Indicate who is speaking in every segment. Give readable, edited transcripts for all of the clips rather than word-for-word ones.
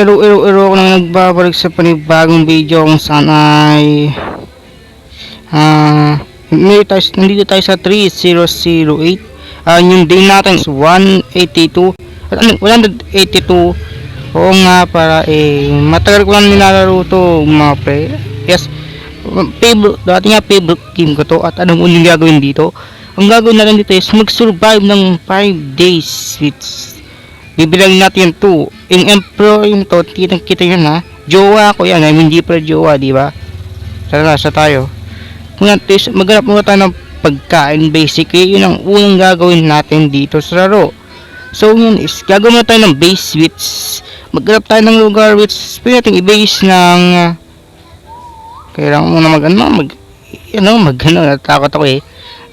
Speaker 1: Ero ako nang nagbabalik sa panibagong video kung saan ay nandito tayo sa 3008. Yung day natin is 182 182. Oo nga, para matagal ko lang nilalaro to mga pre. Yes, dati nga favorite game ko to. At anong uling gagawin dito? Ang gagawin natin dito is mag-survive ng 5 days with bibilang natin 2 in Emperor. Yung to, kita yun ha, jowa ko yan, I mean, hindi pa jowa, diba? Tara, sa tayo maghanap muna tayo ng pagkain. Basically yun ang unang gagawin natin dito sa laro. So yun is gagawin na tayo ng base, which maghanap tayo ng lugar which pwede natin i-base ng kailangan muna natakot ako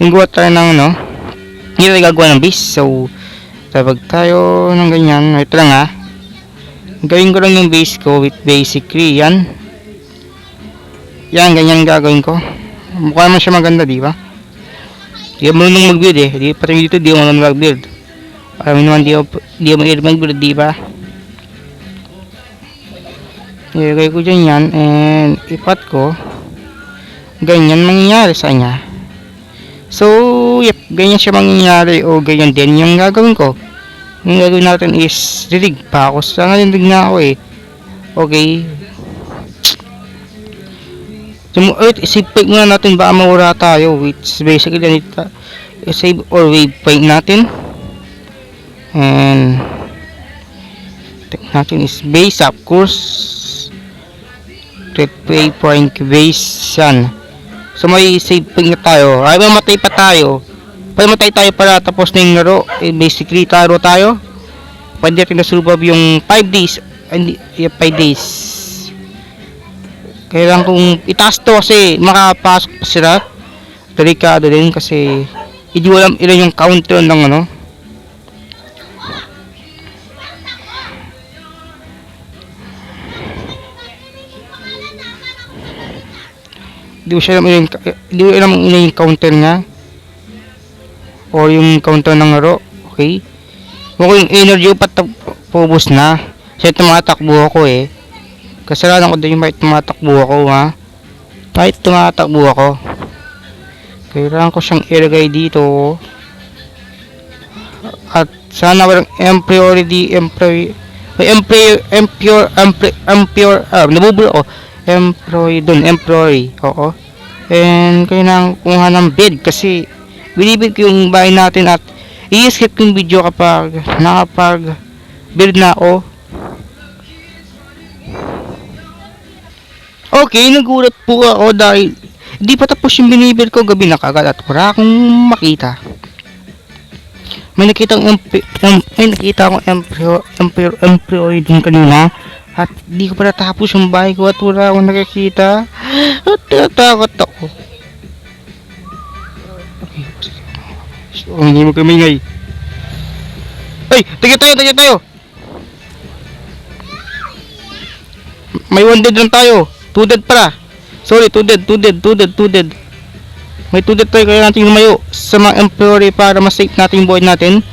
Speaker 1: gawa tayo ng hindi tayo gagawa ng base. So tabag tayo ng ganyan. Ito lang ha, gawin ko lang yung base ko with basically yan ganyan gagawin ko. Mukha naman siya maganda, diba? Di ako marunong mag-build di pati dito di ako marunong mag-build. Alam naman di ako mag-build, diba? Ilagay ko dyan yan and ipat ko. Ganyan mangyayari sa kanya. So yep, ganyan siya mangyayari o ganyan din yung gagawin ko. Yung gagawin natin is dilig pa ako. Sana dilig na ako Okay. Save point muna natin, baka mawala tayo, which basically save or waypoint natin. And take natin is base, of course. Waypoint base yan. So may save point na tayo. Ay mamatay pa tayo. Pamatay tayo para tapos na yung laro. Basically taro tayo. Pwede natin na survive yung 5 days. Hindi, 5 days. Kailangan kong itaas to kasi makapasok pa sila. Delikado din kasi hindi alam ilan yung counter ng Hindi ko alam ilan yung counter niya or yung counter ng laro. Okay, kung yung energy patapubos na kasi tumatakbo ako kasalanan ko din yung may tumatakbo ako kahit tumatakbo ako. Kailangan ko siyang ilagay dito at sana walang employee employee. Oo, and kailangan kuha ng bed kasi binibid ko yung bahay natin at i-skip yung video kapag nakapag build na ako. Okay, nagulat po ako dahil hindi pa tapos yung binibid ko. Gabi na kagad at wala akong makita. May nakita akong employee dun kanina at hindi ko pa natapos yung bahay ko at wala akong nakikita at natakot ako. Okay, so, hindi mo kamingay. Ay, tayo tayo. May 1 dead lang tayo. 2 dead para. Sorry, 2 dead. May 2 dead tayo, kaya natin lumayo sa mga employee para ma-save natin yung buhay natin.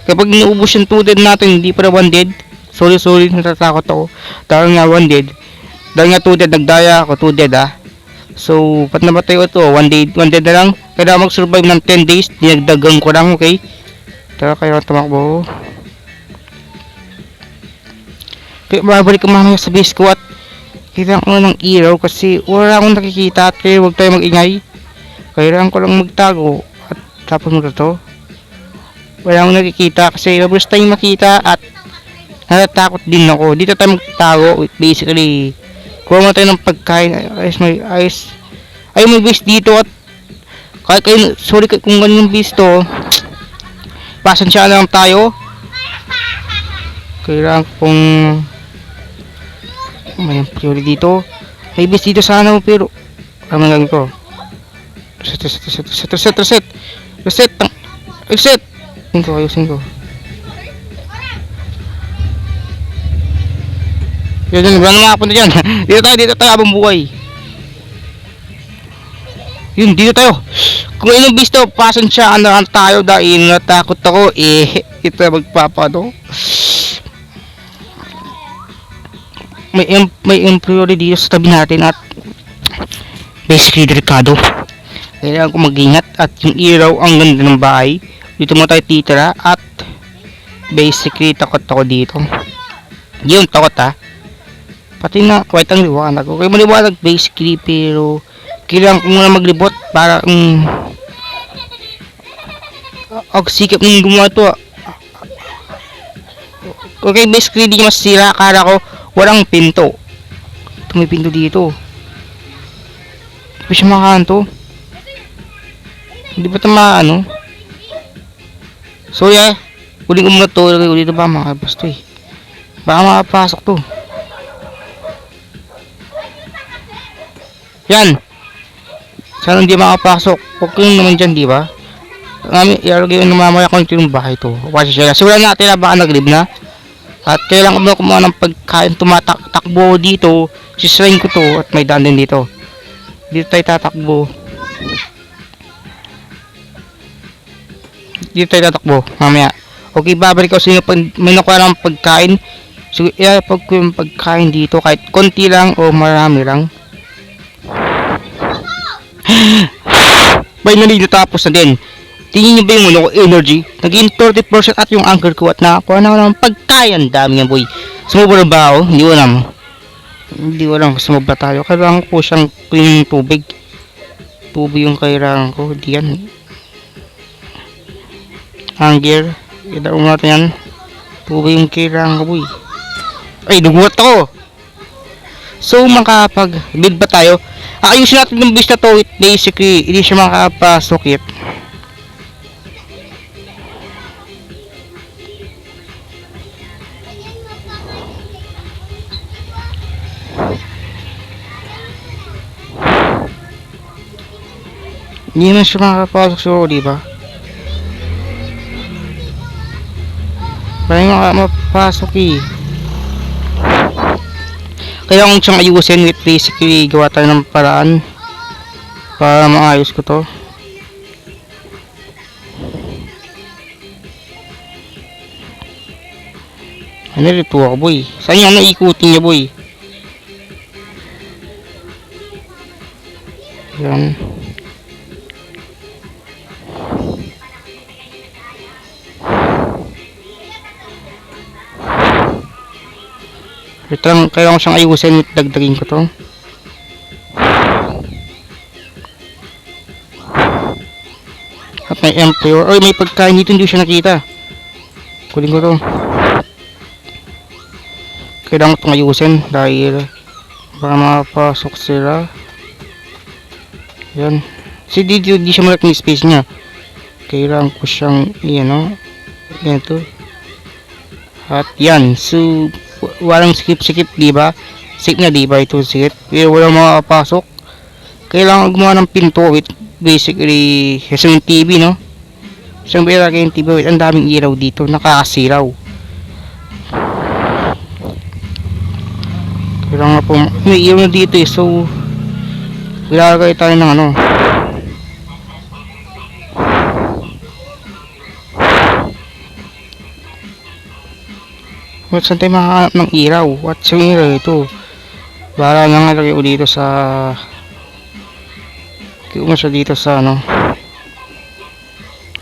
Speaker 1: Kapag naubos yung 2 dead natin, hindi para 1 dead. Sorry, natatakot ako. Dahil nga 1 dead. Dahil nga 2 dead, nagdaya ako 2 dead So, pat namatay ko ito, 1 dead na lang. Kailangan mag-survive ng 10 days. Dinagdagan ko lang, okay? Tara, kayo tumakbo. Kaya babalik ko mamaya sa base ko at kailangan ko ng ilaw kasi wala akong nakikita at kaya huwag tayo mag-ingay. Kailangan ko lang magtago at tapos mo to. Wala akong nakikita kasi mabilis tayong makita at natatakot din ako. Dito tayo magtago. Basically kuha mo tayo ng pagkain. May base dito at kahit kayo, sorry kung ganun yung base to, pasensya na lang tayo. Kailangan kong may priority dito. May base dito sana pero ano gagawin ko? Reset. Ayusin ko. Yun, wala na makapunta dyan. Dito tayo habang buhay. Yun, dito tayo. Kung ilang base to, pasensyaan na lang tayo dahil natakot ako. Ito magpapano. may employee dito sa tabi natin at basically delikado. Kailangan ko mag-ingat at yung ilaw ang ganda ng bahay. Dito mo tayo titira at basically takot ako dito. Yun, takot ha. Pati na quite ang liwanag. Okay, maliwanag basically pero kailangan ko muna maglibot para sikap ng gumawa to. Okay, basically di masira. Akala ko walang pinto. Ito may pinto dito. Di ba siya makakanto? Hindi ba ito ano? So yeah, uling ko muna to. Ulit na ba makabas to eh. Baka makapasok to. Yan. Sana hindi makapasok. Okay naman dyan, di ba? Iaragay yung mamaya kung ito yung bahay to. Kasi siya. Siguro natin na baka nag-live na. At kailangan ko muna kumuha ng pagkain. Tumatakbo dito. Sisrain ko to. At may daan din dito. Dito tayo tatakbo. Dito tayo tatakbo. Mamaya. Okay, babalik ko sa inyo pag may nakuha ng pagkain. So, iapag ko yung pagkain dito. Kahit konti lang o marami lang. Finally, natapos na din. Tingin nyo ba yung energy? Naging 30% at yung anchor ko at nakakuha na ako ng pagkain. Dami nga boy. Sumubra ba ako? Hindi ko alam. Hindi ko alam. Sumubra tayo. Kailangan ko siyang yung tubig. Tubig yung kailangan ko. Hindi yan. Anger. Kita mo natin yan. Tubig yung kailangan ko boy. Ay, nagulat ako. So, makapag-build ba tayo? Ayusin natin yung base na to. Basically, hindi siya makapasok it. Hindi naman siya makapasok siguro, diba? Parang mapasok eh. Kailangan siyang ayusin with basically gawa tayo ng paraan para maayos ko to. Ano rito ako boy? Saan yung naikutin niya boy? Yan. Kailangan ko siyang ayusin at dagdagin ko to. At may employer. Oy, may pagkain dito, hindi ko siya nakita. Kunin ko to. Kailangan ko itong ayusin dahil baka makapasok sila. Yan. Kasi dito, di siya malaki yung space niya. Kailangan ko siyang, yan ganito. At yan. So, walang skip, diba? Skip na, diba? Ito skip. Pero walang makapasok. Kailangan gumawa ng pinto with basically yung TV, no? Isang bera kayo yung TV with ang daming ilaw dito. Nakakasilaw. Kailangan po, may ilaw na dito eh. So, ilalagay tayo ng ano. Saan tayo makahanap ng ilaw? What's yung ilaw ito? Para nga lagay ko dito sa kung siya dito sa ano,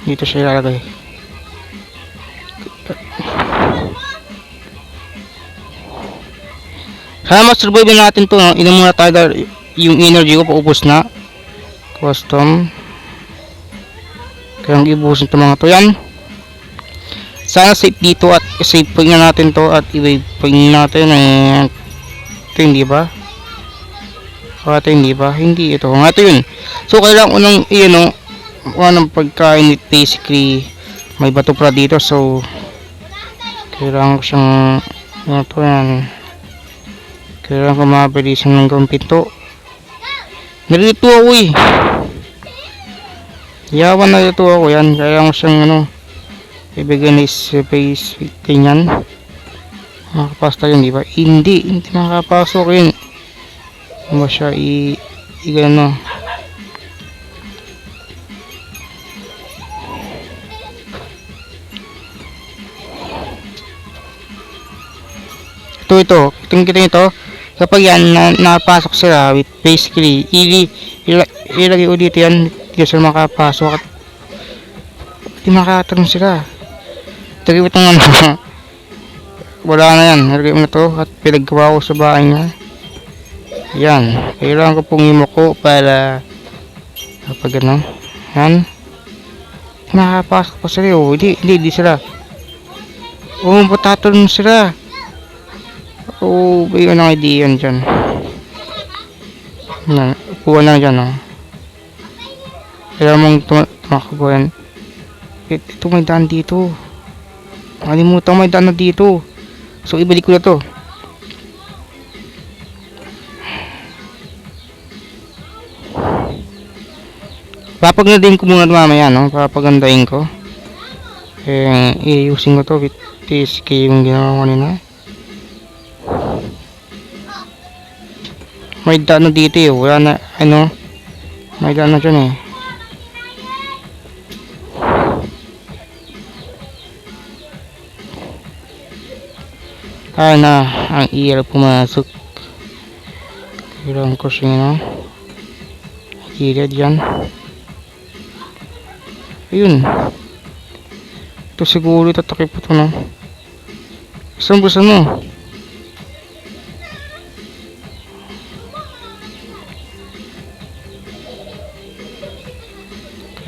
Speaker 1: dito siya ilalagay. Sana ma-survive natin to, no? Inom muna tayo dahil yung energy ko paubos na. Custom. Kaya ibusin itong mga to. Yan. Sana safe dito at save point na natin to at i-wave point natin ito hindi ba? Ito hindi ba? Hindi ito. Ito yun. So kailangan ko ng ng pagkain with basically may bato pa dito so kailangan ko siyang ito yan. Kailangan ko mabilisan ng gawang pinto. Nalito ako eh. Yawan na dito ako yan. Kailangan ko siyang ibigay na space ganyan. Makapasta yun, di ba? Hindi makapasok yun. Hindi ba siya i-gano. Ito. Itong kita ito. Kapag yan, napasok sila, with basically, ilagay ulit yan, hindi sila makapasok at hindi makatanong sila. Tagay mo itong ano, wala na yan, ilagay mo na to at pinagawa ko sa bahay niya. Yan, kailangan ko pong imuko para kapag ano, yan, makapasok pa sila, hindi sila. Patatalon sila. May ano idea yan dyan. Upuan lang dyan, kailangan mong tumakbo yan. Ito may daan dito. Nakalimutan may daan na dito. So ibalik ko na to. Papagandahin ko muna mamaya, papagandahin ko. I-using ko to with PSK yung ginawa ko nila. May daan na dito wala na, may daan na dyan na ang EL pumasok. Kailangan ko siya gilid yan. Ayun, ito siguro tatakip ito saan gusto mo?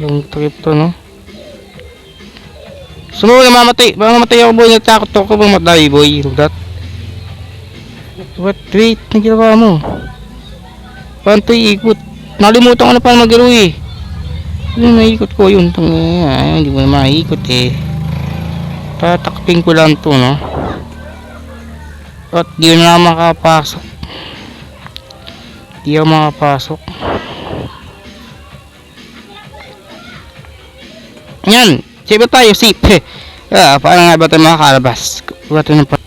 Speaker 1: Yung takip to sumunod na mamatay ako boy, natakot ako bang matay boy. That wait, nagirawa mo paano ito iikot? Nalimutan ko na paano mag-iro yung naikot ko yun hindi mo na maikot tatakpin ko lang to at di na makapasok, yan, safe tayo, safe. Paano nga ba tayo makakalabas?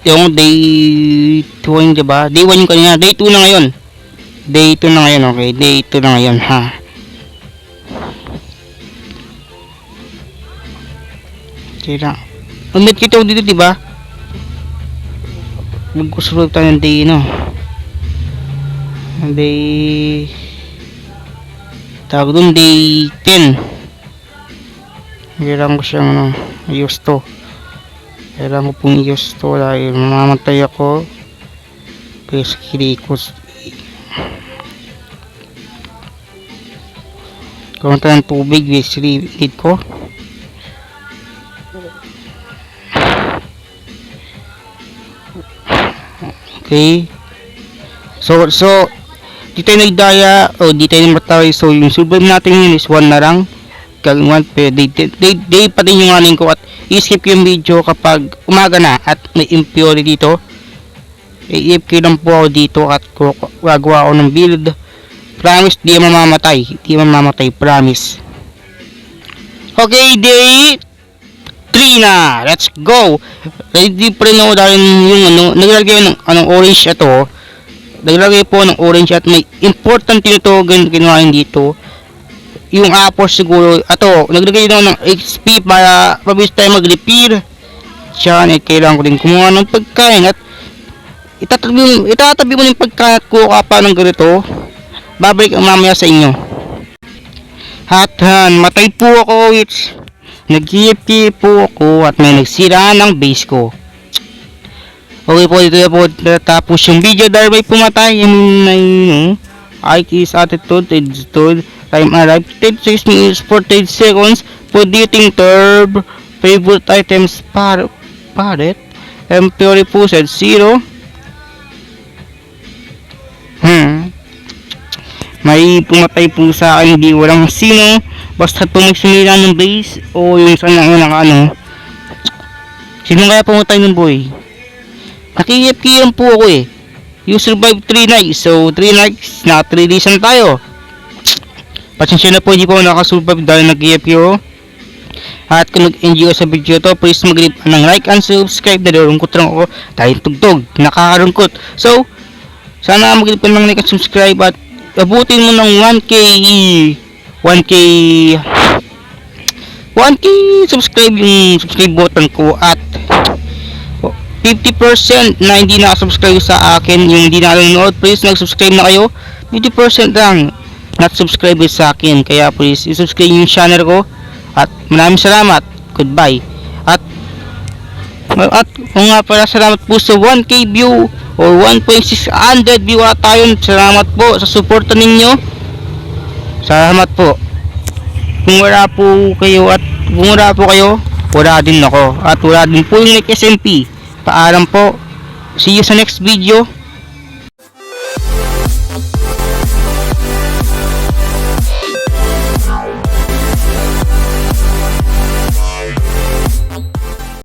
Speaker 1: Yung day 2 diba? Day 1 yung kanina, day 2 na ngayon. Okay, day 2 na ngayon Okay lang. Umit kita dito diba? Magkusulog tayo ng day day tawag doon day 10. Kailangan ko siyang i-use to. Kailangan ko pong i-use to dahil mamamatay ako. Basically kung tayo ng tubig basically need ko. Okay, so di tayo nagdaya o di tayo namatay. So yung survive natin yun is 1 na lang. Kagawin day pa din yung aning ko at i-skip yung video kapag umaga na at may impurity dito. I-FK lang po ako dito at gagawa ako ng build. Promise di mamamatay, promise. Okay, day 3 na, let's go. Ready pa rin ako dahil yung naglagay ng orange ito. Naglagay po ng orange at may important dito ginawa dito. Yung apples siguro, naglagay daw ng XP para mabilis tayo mag-repair. Diyan, kailangan ko din kumuha ng pagkain at itatabi mo yung pagkain at kuha pa ng ganito. Babalik ang mamaya sa inyo. Matay po ako, nag-GFK po ako at may nagsira ng base ko. Okay po, dito na po tapos yung video dahil may pumatay. IQ is attitude, time arrived 36 minutes 48 seconds, producing turb, favorite items parrot, Empire po said 0. May pumatay po sa akin, hindi walang sino, basta po magsimula ng base o yung sana sino kaya pumatay ng boy? Nakikip-kiyam po ako You survive 3 nights, so 3 nights na 3 days na tayo. Pasensya na po, hindi po nakasurvive dahil nag-IFQ. At kung nag-enjoy sa video to, please mag-leave ng like and subscribe. Nalulungkot lang ako dahil tugtog, nakakarungkot. So, sana mag-leave ng like and subscribe at abutin mo ng 1k subscribe yung subscribe button ko at 50% na hindi nakasubscribe sa akin, yung hindi na nanonood, please nag-subscribe na kayo. 50% lang not subscribe sa akin, kaya please i-subscribe yung channel ko. At maraming salamat. Goodbye. At kung nga pala, salamat po sa 1k view or 1.600 view at tayo. Salamat po sa suporta ninyo. Salamat po. Kung wala po kayo wala din ako. At wala din po yung like SMP. Paalam po. See you sa next video.